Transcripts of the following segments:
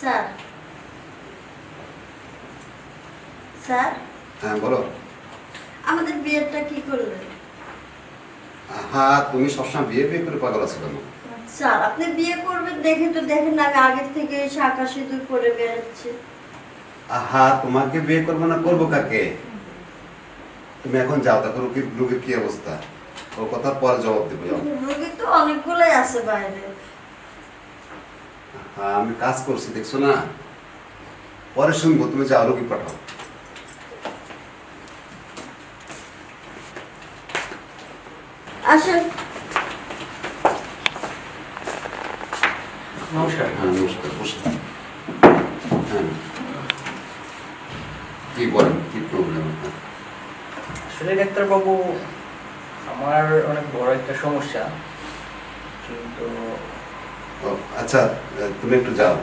Sir sir হ্যাঁ বলো। আমাদের বিয়েটা কি করলেন? হ্যাঁ, তুমি সবসময় বিয়ে বিয়ে করে পাগল আছো কেন? স্যার আপনি বিয়ে করবেন দেখে তো দেখেন আমি আগের থেকে শাঁখা সিঁদুর পরে বেড়াচ্ছি। হ্যাঁ, তোমাকে বিয়ে করবো না করবো কাকে? তুমি এখন যাও, দেখো রোগীর কি অবস্থা, ওর কথা পরে জবাব দেবো। যাও। রোগী তো অনেকগুলোই আছে বাইরে। হ্যাঁ, আমি কাজ করছি দেখছো না, পরে শুনবো। তুমি যাও, রোগী পাঠাও। আসেন। নমস্কার। হ্যাঁ নমস্কার, বসে। হ্যাঁ, কি বলেন, কি প্রবলেম? আসলে ডাক্তারবাবু, আমার অনেক বড় একটা সমস্যা, কিন্তু ও আচ্ছা, তুমি একটু যাও,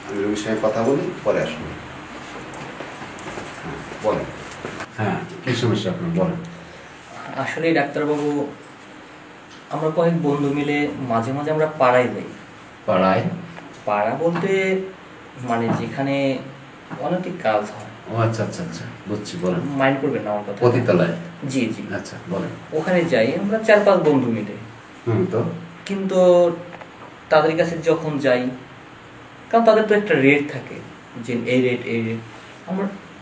আমি রোগীর সঙ্গে কথা বলি, পরে আসবো। হ্যাঁ বলেন। হ্যাঁ, কি সমস্যা আপনার বলেন। আসলে ডাক্তারবাবু, আমরা কয়েক বন্ধু মিলে মাঝে মাঝে আমরা পাড়ায় যাই। পাড়ায়? পাড়া বলতে মানে যেখানে অনৈতিক কাজ হয়। ও আচ্ছা আচ্ছা আচ্ছা, বুঝছি, বলেন। মাইন্ড করবেন না আমার কথা? পতিতালয়? জি জি। আচ্ছা বলেন। ওখানে যাই আমরা 4-5 বন্ধু মিলে। তো কিন্তু তাদের কাছে যখন যাই, কারণ তাদের তো একটা রেট থাকে, যে এই রেট এই রেট,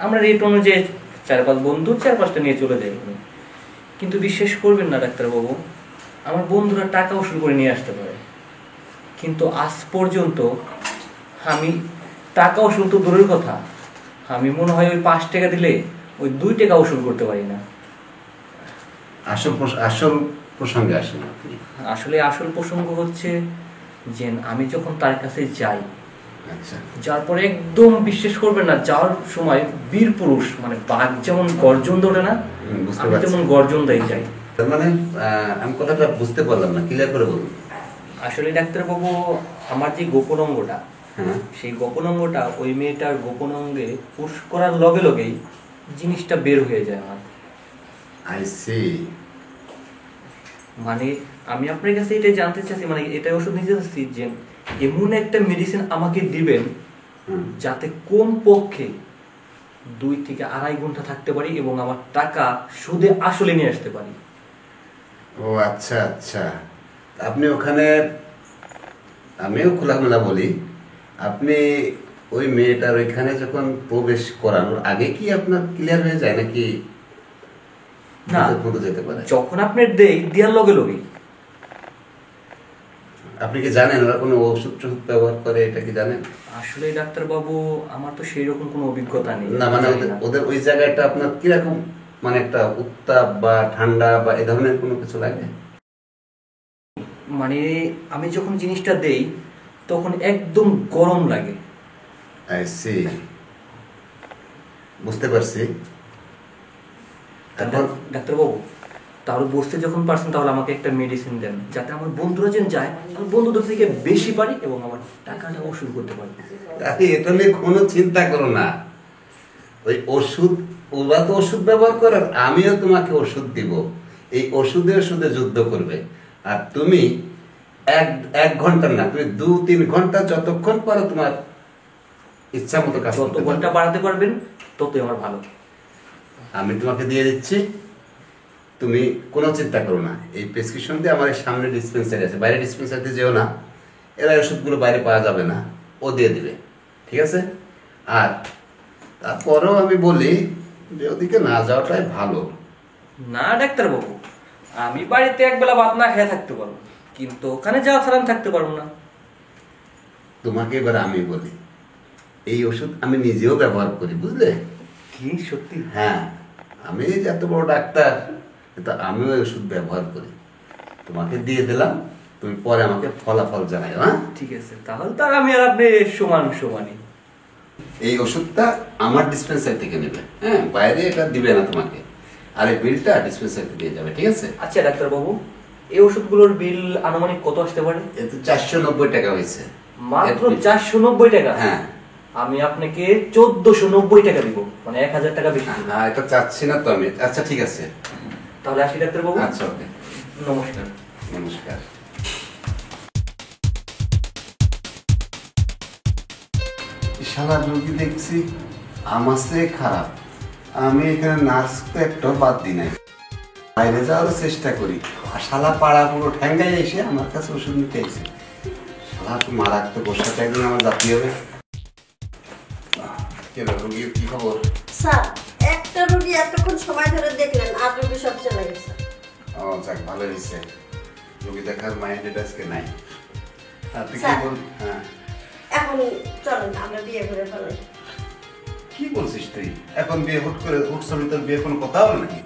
আমরা রেট অনুযায়ী 4-5 বন্ধু 4-5টা নিয়ে চলে যাই। কিন্তু বিশ্বাস করবেন না ডাক্তারবাবু, আমার বন্ধুরা টাকা উসুল করে নিয়ে আসতে পারে, কিন্তু আজ পর্যন্ত আমি টাকা উসুল তো দূরের কথা, আমি মনে হয় ওই 5 টাকা দিলে ওই 2 টাকা উসুল করতে পারি না। আসল প্রসঙ্গে আসেন। আসলে আসল প্রসঙ্গ হচ্ছে যে আমি যখন তার কাছে যাই, আচ্ছা, যার পরে একদম বিশ্বাস করবেন না, যাওয়ার সময় বীর পুরুষ মানে বাঘ যেমন গর্জন ধরে না, আমি তেমন গর্জন দেয় যাই। তার মানে আমি কথাটা বুঝতে পারলাম না, ক্লিয়ার করে বলুন। আসলে ডাক্তারবাবু, আমার যে গোপন অঙ্গটা, সেই গোপন অঙ্গটা ওই মেয়েটার গোপন অঙ্গে পুশ করার লগে লগেই জিনিসটা বের হয়ে যায় আমার। I see. মানে আমি আপনার কাছে এটা জানতে চাচ্ছি, মানে এটা ওষুধ নিতে চাচ্ছি যে এমন একটা মেডিসিন আমাকে দিবেন যাতে কম পক্ষে 2 থেকে 2.5 ঘন্টা থাকতে পারি এবং আমার টাকা সুদে আসলে নিয়ে আসতে পারি। ও আচ্ছা আচ্ছা, আপনি ওখানে, আমিও খোলামেলা বলি, আপনি ওই মেয়েটার ওইখানে যখন প্রবেশ করানোর আগে কি আপনার ক্লিয়ার হয়ে যায় নাকি না, যেতে পারে? যখন আপনি দেওয়ার লগে লগে। আপনি কি জানেন ওরা কোনো ওষুধ টষুধ ব্যবহার করে, এটা কি জানেন? আসলে ডাক্তারবাবু, আমার তো সেই রকম কোনো অভিজ্ঞতা নেই। না মানে ওদের ওই জায়গাটা আপনার কিরকম, মানে একটা উত্তাপ বা ঠান্ডা বা এ ধরনের কোনো কিছু লাগে? মানে আমি যখন জিনিসটা দেই তখন একদম গরম লাগে। আই সি, বুঝতে পারছি। এখন ডাক্তারবাবু, তাহলে বুঝতে যখন পারছেন, তাহলে আমাকে একটা মেডিসিন দেন যাতে আমার বন্ধুরা যেন যায়, আমার বন্ধুদের থেকে বেশি পারি এবং আমার টাকাটা ওষুধ করতে পারি। এটা নিয়ে কোনো চিন্তা করো না, ওই ওষুধ, ওরা তো ওষুধ ব্যবহার করার, আমিও তোমাকে ওষুধ দিব, এই ওষুধে ওষুধে যুদ্ধ করবে। আর তুমি এক ঘন্টা না, তুমি 2-3 ঘন্টা যতক্ষণ পারো তোমার ইচ্ছা মতো কাজ যত ঘন্টা বাড়াতে পারবেন ততই আমার ভালো। আমি তোমাকে দিয়ে দিচ্ছি, তুমি কোনো চিন্তা করো না। এই প্রেসক্রিপশন দিয়ে আমার সামনে ডিসপেন্সারি আছে, বাইরে ডিসপেন্সারিতে যেও না, এরা ওষুধগুলো বাইরে পাওয়া যাবে না, ও দিয়ে দিবে, ঠিক আছে? আর তারপরেও আমি বলি যে ওদিকে না যাওয়াটাই ভালো। না ডাক্তারবাবু, আমি বাড়িতে একবেলা ভাত না খেয়ে থাকতে পারবো, কিন্তু ওখানে যাওয়া ছাড়া আমি থাকতে পারবো না। তোমাকে এবার আমি বলি, এই ওষুধ আমি নিজেও ব্যবহার করি, বুঝলে? কি সত্যি? হ্যাঁ, আমি এত বড় ডাক্তার, কিন্তু আমিও এই ওষুধ ব্যবহার করি। তোমাকে দিয়ে দিলাম, তুমি পরে আমাকে ফলাফল জানাই। হ্যাঁ ঠিক আছে, তাহলে তার আমি আর আপনি সমান সমানই। এই ওষুধটা আমার ডিসপেন্সারি থেকে নেবে, হ্যাঁ, বাইরে এটা দিবে না তোমাকে। আর এই বিলটা ডিসপেন্সারিতে দিয়ে যাবে, ঠিক আছে? আচ্ছা ডাক্তারবাবু, এই ওষুধগুলোর বিল আনুমানিক কত আসতে পারে? এতে 490 টাকা হয়েছে। মাত্র 490 টাকা? হ্যাঁ। আমি আপনাকে 1490 টাকা দিব, মানে 1000 টাকা বেশি। হ্যাঁ, এটা চাচ্ছি না তো আমি। আচ্ছা ঠিক আছে, তাহলে আসি ডাক্তারবাবু। আচ্ছা ওকে, নমস্কার। নমস্কার। শালা রোগী দেখছি আমার চেয়ে খারাপ। আমি এখানে নার্স তো একটাও বাদ দিই নাই, বাইরে যাওয়ারও চেষ্টা করি। আর শালা পাড়া পুরো ঠ্যাঙ্গায় এসে আমার কাছে ওষুধ নিতে এসে। শালা তো মারাত্মক ওষুধটা একদিন আমার জাতি হবে। কেন রোগীর কি খবর? স্যার একটা রুগী এতক্ষণ সময় ধরে দেখলেন, আর রুগী সব চলে গেছে। ও যাক, ভালো হয়েছে। রোগী দেখার মাইন্ডেড আজকে নাই। আর তুই কি স্যার। বল? হ্যাঁ, এখন চলেন আমরা বিয়ে করে ফেলাই। কি বলছিস তুই? এখন বিয়ে হুট করে উঠছ, তোর বিয়ে কোনো কথা হলো নাকি?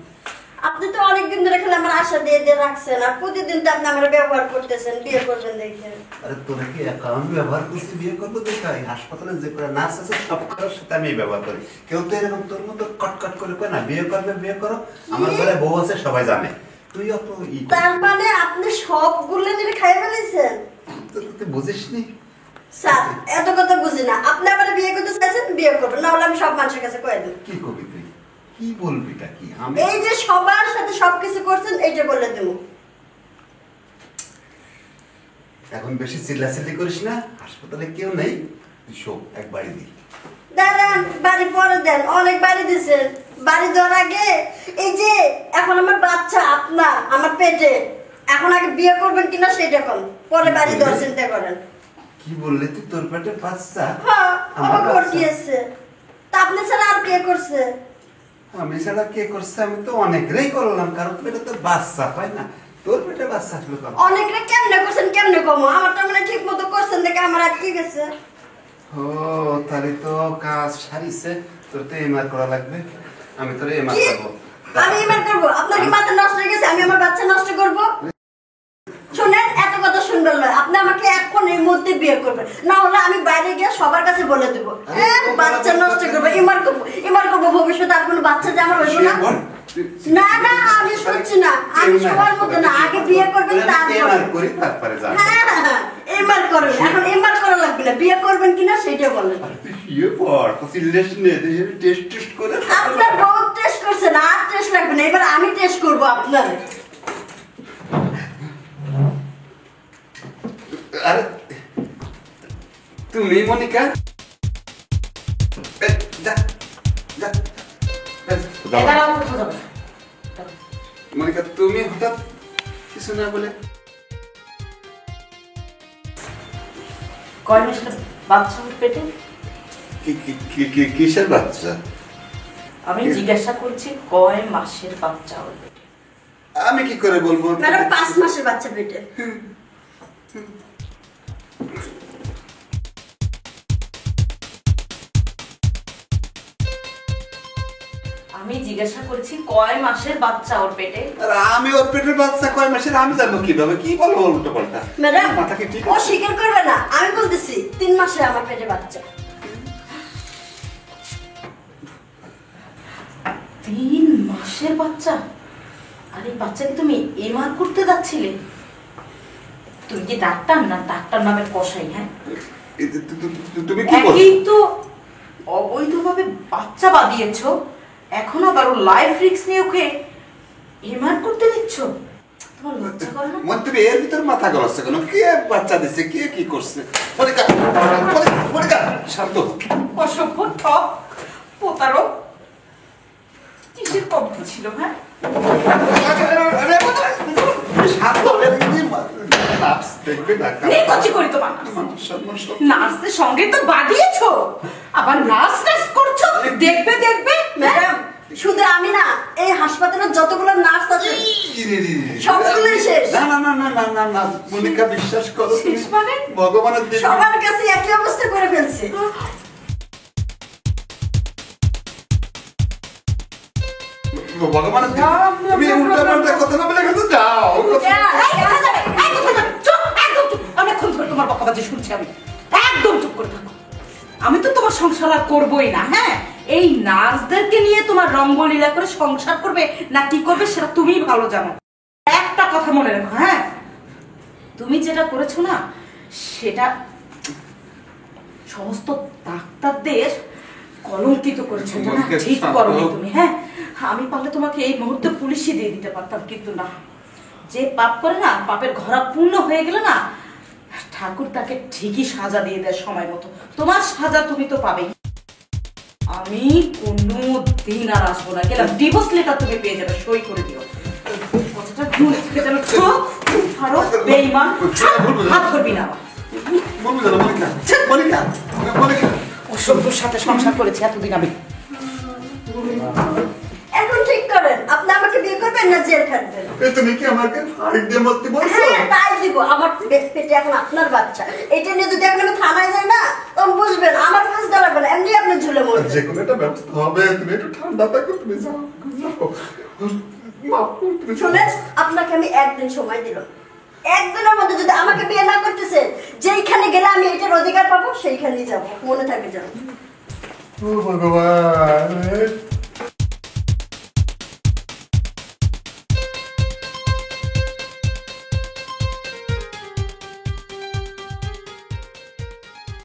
আপনি তো অনেকদিন ধরে খেলে আমার আশা দিয়ে দিয়ে রাখছেন, আর প্রতিদিন তো আপনি আমার ব্যবহার করতেছেন বিয়ে করবেন দেখে। আরে তোরা কি অ্যাকাউন্ট ব্যবহার করছিস বিয়ে করবো দেখাই? হাসপাতালে যে করে নার্স আছে সব কারোর সাথে আমি ব্যবহার করি। কেউ তো এরকম তোর মতো কটকট করে কয় না বিয়ে করবে বিয়ে করো। আমার ঘরে বউ আছে সবাই জানে। তুই অত তার মানে আপনি সবগুলো নিয়ে খাই ফেলেছেন? তুই বুঝিস নি? স্যার এত কথা বুঝি না, আপনি আমার বিয়ে করতে চাইছেন বিয়ে করবেন, না হলে আমি সব মানুষের কাছে কয়ে দেব। কি করবি তুই? কি বলবি তা কি? আমি এই যে সবার সাথে সবকিছু করছেন এইটা বলে দেব। এখন বেশি চিল্লাচিল্লি করিস না, হাসপাতালে কেউ নেই। তুই শোক এক বাড়ি দি। দাঁড়ান, বাড়ি পরে দেন, অনেক বাড়ি দিছেন। বাড়ি দেওয়ার আগে এই যে এখন আমার বাচ্চা আপনার আমার পেটে, এখন আগে বিয়ে করবেন কিনা সেটা কোন, পরে বাড়ি দেওয়ার চিন্তা করেন। কি বললি তুই? তোর পেটে বাচ্চা? হ্যাঁ আমার আমার ঘর বাচ্চা? গিয়েছে। তা আপনি ছাড়া আর কে করছে? আমি ছাড়া কে করছে? আমি তো অনেকটাই করলাম, কারণ পেটে তো বাচ্চা পাই না। তোর পেটে বাচ্চা আসলো কেন? অনেকটা কেমনে করছেন কেমনে কমো, আমারটা মানে ঠিক মতো করছেন দেখে আমার আটকে গেছে। ও তাহলে তো কাজ সারিছে। তোর তো এমআর করা লাগবে। আমি তোর এমআর কি? করবো। আমি এবার করবো? আপনার কি মাথা নষ্ট হয়ে গেছে? আমি আমার বাচ্চা নষ্ট করব? শুনেন, এত কথা শুনবেন না। আপনি আমাকে এখন এই মুহূর্তে বিয়ে করবেন, না হলে আমি বাইরে গিয়ে সবার কাছে বলে দেবো বাচ্চা নষ্ট করবো, ইমার করবো, ইমার করবো। ভবিষ্যতে আর কোনো বাচ্চা যে আমার হইব না। না না, আমি শুনছি না। আমি সবার মতো না, আগে বিয়ে করবেন তারপরে। তারপরে যা। হ্যাঁ হ্যাঁ, এমআর করবেন। এখন এমআর করা লাগবে না, বিয়ে করবেন কিনা সেটা বলেন। ইয়ে পর তো সিলেস নে, টেস্ট টেস্ট করে। আপনার বউ টেস্ট করছে না, আর টেস্ট লাগবে না, এবার আমি টেস্ট করবো আপনার। আরে তুমি মনিকা? যা যা মনিকা, তুমি হঠাৎ কিছু না বলে? কয় মাসের বাচ্চা ওর পেটে? কিসের বাচ্চা? আমি জিজ্ঞাসা করছি কয় মাসের বাচ্চা ওর পেটে? আমি কি করে বলবো? ম্যাডাম 5 মাসের বাচ্চা পেটে। আমি জিজ্ঞাসা করছি কয় মাসের বাচ্চা ওর পেটে? আর আমি ওর পেটের বাচ্চা কয় মাসের আমি জানবো কিভাবে? কি বলবো উল্টো পাল্টা? ম্যাডাম মাথা কি ঠিক ও আছে? স্বীকার করবে না, আমি বলতেছি 3 মাসে আমার পেটে বাচ্চা। 3 মাসের বাচ্চা? আর এই বাচ্চাকে তুমি এমআর করতে যাচ্ছিলে? তুমি কি ডাক্তার না ডাক্তার নামের কসাই? হ্যাঁ, তুমি কি বলছো? একই তো অবৈধভাবে বাচ্চা বাদিয়েছো, এখন আবার ও লাইফ রিস্ক নিয়ে ওকে এমআর করতে দিচ্ছ? তোমার লজ্জা করে না? তুমি এর ভিতর মাথা গলাচ্ছে কেন? কে বাচ্চা দিচ্ছে? কে কি করছে? মনিকা, মনিকা শান্ত। অসভ্য, ঠক, প্রতারক, কিসের কব্য ছিল? হ্যাঁ, শান্ত নার্স দেখবে ডাক্তার। নির্লজ্জ করি তোমার নার্সের সঙ্গে তো বাদিয়েছো, আবার নার্স নার্স করছো। দেখবে দেখবে ম্যাডাম শুধু আমি না, এই হাসপাতালের যতগুলো নার্স আছে সবগুলোই শেষ। না না না না না না না মনিকা, বিশ্বাস করো। শেষ মানে? ভগবানের দিন সবার কাছে একই অবস্থা করে ফেলছে। ভগবানের দিন তুমি উল্টা পাল্টা কথা না বলে কিন্তু যাও। অনেকক্ষণ ধরে তোমার বকাবাজি শুনছি আমি, একদম চুপ করে থাকো। আমি তো তোমার সংসার আর করবোই না। হ্যাঁ, এই নার্সদেরকে নিয়ে তোমার রঙ্গলীলা করে সংসার করবে না কি করবে সেটা তুমিই ভালো জানো। একটা কথা মনে রেখো, হ্যাঁ, তুমি যেটা করেছো না সেটা সমস্ত ডাক্তারদের কলঙ্কিত করেছো, এটা না ঠিক করোনি তুমি। হ্যাঁ, আমি পারলে তোমাকে এই মুহূর্তে পুলিশে দিয়ে দিতে পারতাম, কিন্তু না, যে পাপ করে না পাপের ঘরা পূর্ণ হয়ে গেলে না ঠাকুর তাকে ঠিকই সাজা দিয়ে দেয় সময় মতো। তোমার সাজা তুমি তো পাবেই। আমি কোনো দিন আর আসবো না। গেলাম, ডিভোর্স লেটার তুমি পেয়ে যাবে, সই করে দিও। কথাটা ভুল থেকে যেন আরো বেঈমান, হাত ধরবি না আমার। অসভ্যর সাথে সংসার করেছি এতদিন আমি। এখন ঠিক করেন, আপনি আমাকে বিয়ে করবেন না জেল খাটবেন? তুমি কি আমাকে ফাইট দিয়ে মরতে বলছো? হ্যাঁ, তাই দিব। আমার পেটে এখন আপনার বাচ্চা, এটা নিয়ে যদি এখন আমি থানায় যাই না, তখন বুঝবেন আমার ফাঁস দেওয়া লাগবে না, এমনি আপনি ঝুলে মরবেন। যে কোনো একটা ব্যবস্থা হবে, তুমি একটু ঠান্ডা থাকো, তুমি যাও মাফ করো, তুমি যাও। শুনেন, আপনাকে আমি একদিন সময় দিলাম। একদিনের মধ্যে যদি আমাকে বিয়ে না করতেছেন, যেইখানে গেলে আমি এটার অধিকার পাবো সেইখানেই যাবো, মনে থাকে যাবো। ও ভগবান।